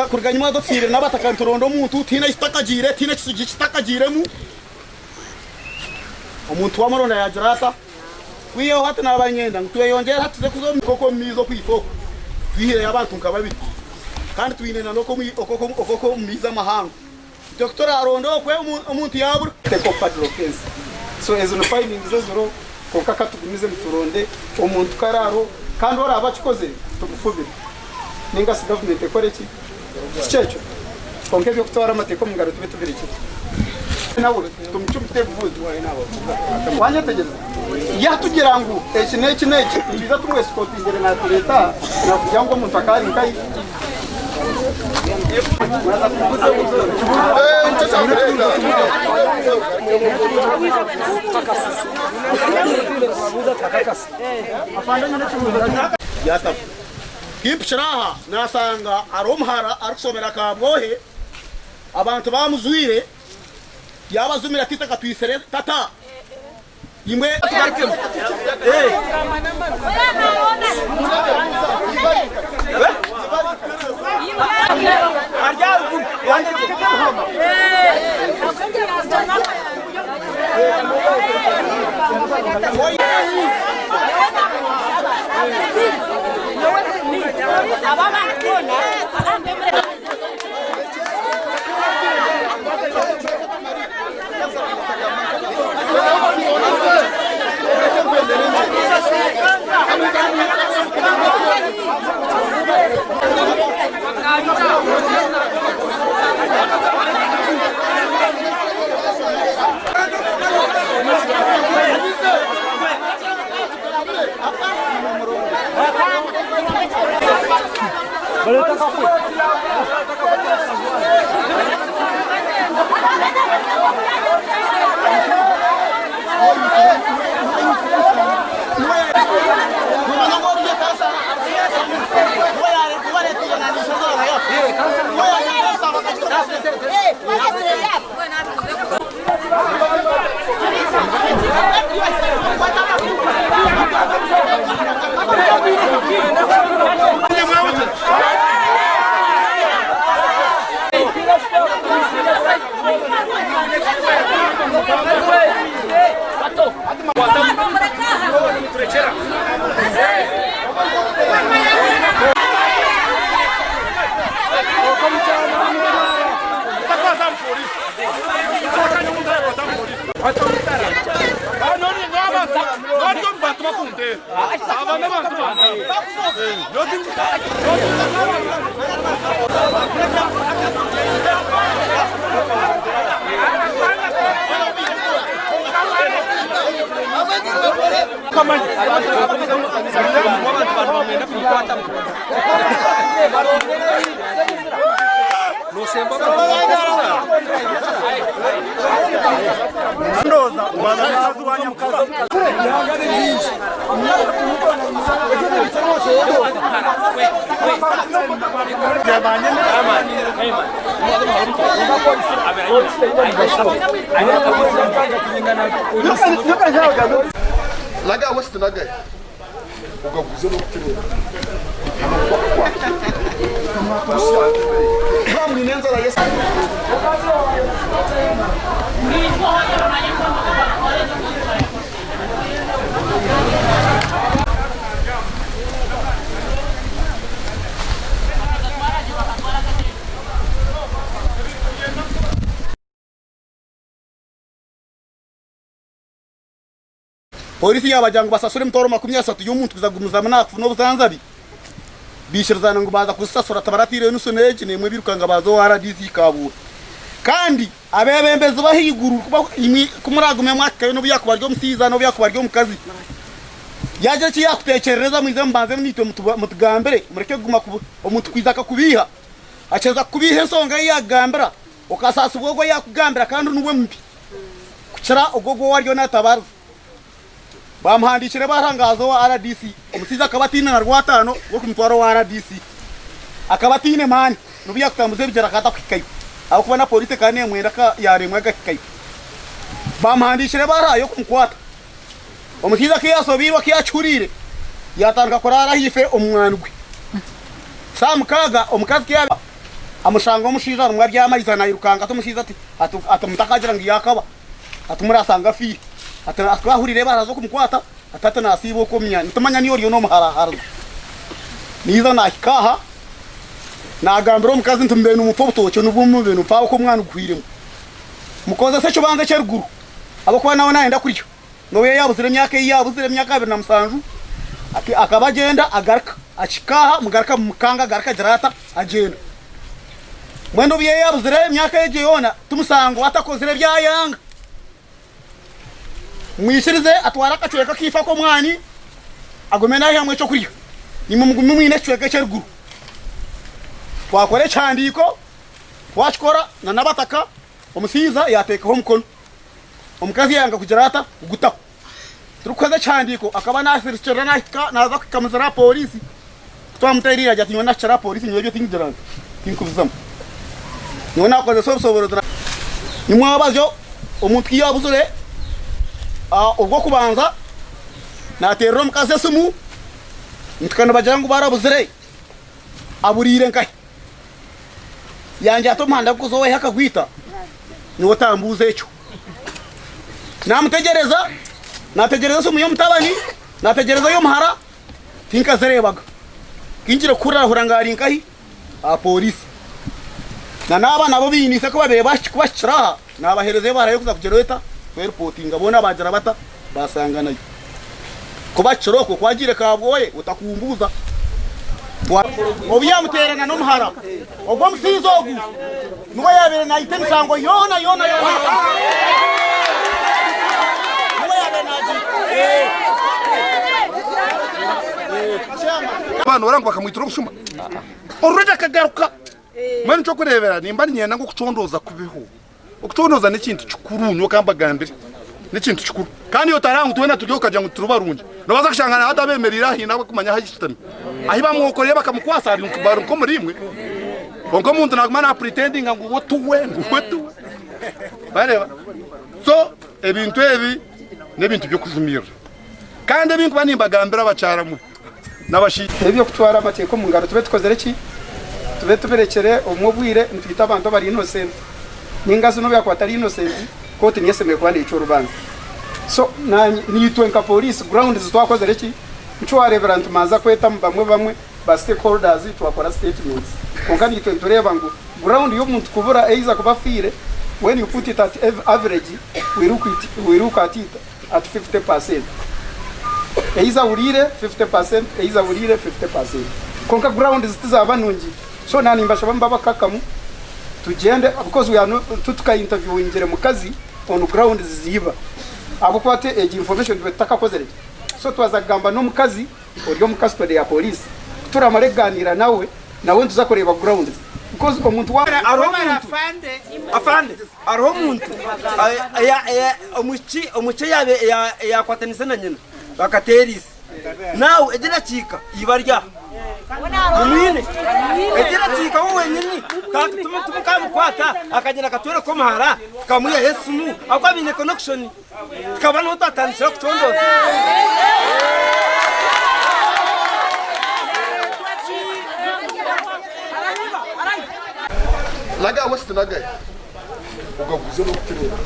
kurga nyuma dotire n'abatakantorondo umuntu tina itakagire tina kisugi kitakagiremu umuntu wa moronda ya jarata wiyo hata n'abanyenda tuyongera hatuze kuzo koko mizo kwifoko twihire abantu nkababi kandi twinena no okoko miza mahanga Dr. Arondo kwe umuntu yabura teko padlokense so ezo no findings zero kokaka tugumize muturonde umuntu kararo kandi ora abakikoze tugufubira ninga si government ekore ki cyecho konke byo kutwara amateko mungaro tube tubiriki nawe tumucumite vudu wanye tegeza yatugira ngo iki neke biza tumwese kotingere na leta na kugira ngo umuntu akari nkai yata kipshiraha nasanga aromhara arusomera kabwohe abantu bamuzwire yabazumira tita katwisere tata imwe Laga west naga ugaguze no kutiro Kama ninenza la yesa Polisi yabajangu basasure mtoro 30 y'umuntu kuzagumuza manafu no buzanzabi bishirzana ngo baza kusasura tabaratire n'usoneje nemwe birukanga bazo RDC kabura kandi abebembezi bahiguru kumuragume mwaka no byakubaryo musiza no byakubaryo mukazi yaje ki yakutekereza mwize mbanze nitwe mutugambere mureke guma umuntu kwizaka kubiha aceza kubiha ensonga yagambira ukasasa ubwo yakugambira kandi nuwe mbi kucara ugogo waryo natabaza bamuhandikire barangazo wa RDC umusiza akabatina na rwatano wo kumutwaro wa RDC akabatine mani nubiya kutambuze bijara kata kwikayo aho kubona police kane mwenda ka yaremwe gakikayo bamuhandikire barayo kumkwata umusiza kiyasobirwa kiyacurire yatanka korara hife umwanugwe samukaga omukazi kiyaba amushanga omushiza rumwe ryamariza nayirukanga tumushiza ati mutakagira ngo yakaba atumurasanga fi atwahurire barazo kumukwata atata nasibo ko myanya tumanya niyo ryo no muharahara niza nakikaha nagambira omukazi ntumbene umupfu butocho nubumu bintu pawo ko mwana ukwiremo mukoza se cyo banze cyeruguru abakuba nawe naenda kuryo no yabuzire myaka yabuzire myaka 2 akabagenda agarka achikaha mugarka mukanga garka jarata agenda mwendo biye yabuzire myaka yeje yona tumusango atakozire byayanga mwishirize atwara kacweka kifa ko mwani agomena yamwe cyo kuryo ni mwine cweka cyeruguru twakore cyandiko twashikora na nabataka omusiza yateka ho mukono omukazi yanga kujarata gutaho turukoze cyandiko akaba nasirikira naza kukamuzara polisi twamutayirira ajya tinywa nashara polisi nyoje tingijaranga tinkubizamo nyona koze soborora nimwabajo omuntu yabuzure ubwo kubanza naterero mukaze sumu mtukana bajangu barabuzire aburire nkai yanje atomanda kuzowe hakagwita niwo tambuze cyo nategereza sumu yo mutabani nategereza yo muhara tinkazerebaga kinjire kurahura ngari nkai polisi naba nabo binise ko babere bashikira nabahereze barayo kuza kujereta reporting abona bajara bata basanganayo kuba kiroko kwagire kabwoye utakumbuza obiya muterana no muhara ogwo musizo ogu nuko yabere na ite misango yona nuko yabere naji abantu barangwa bakamwitira ubushuma urujya kagaruka mwana cyo kurebera nimba nyenda ngo kucondoza kubiho ukucondoza n'ikintu cyukurunyo kambagambire n'ikintu cyukuru kandi yo tarangu twena tujyo kaja ngo turubarunje nabaza kushangana hata bemerira hina kumanya hagishitami ahiba mwokoreye bakamukwasa ari nkubaro ko murimwe bonko muntu nagumana pretending ngo wotuwe bareba so ebintu ebi n'ebintu byo kuzumira kandi ebintu banimbagambira abacaramwe nabashi ebyo kutwara amateko mu ngaro tube tukozere ki tube tuberekere umubwire ntwita abantu bari innocent ningazo no byakwatari innocent kote niyesemeye kwandi ico rubanza so nitwe nka police ground zitwakozere ki ico wareverant maza kweta bamwe ba stakeholders twakora statements konka nitwe tureba ngo ground yo muntu kubura eiza kubafire when you put it at average we look at it at 50%. Eiza urire 50%, eiza urire 50%. Konka ground zitizabanungi. So nani mbasha bamba kakamu tugende because we are not tutuka interview ingere mukazi on ground ziziba. Abo kwate information betaka kozere. So twazagamba no mukazi oryo mukastode ya police. Turamareganira nawe tuzakoreba ground. Because omuntu wa afande ariho umuntu umuci yabe yakwatanise na nyina bakaterisi nawe egira cika ibarya umwine egira cika wowe nyini tumukamukwata akagenda katwere ko mahara kamuya Yesu akwabine connection tukabana utatanishira kutondoza laga west naga ugaguze no kutirura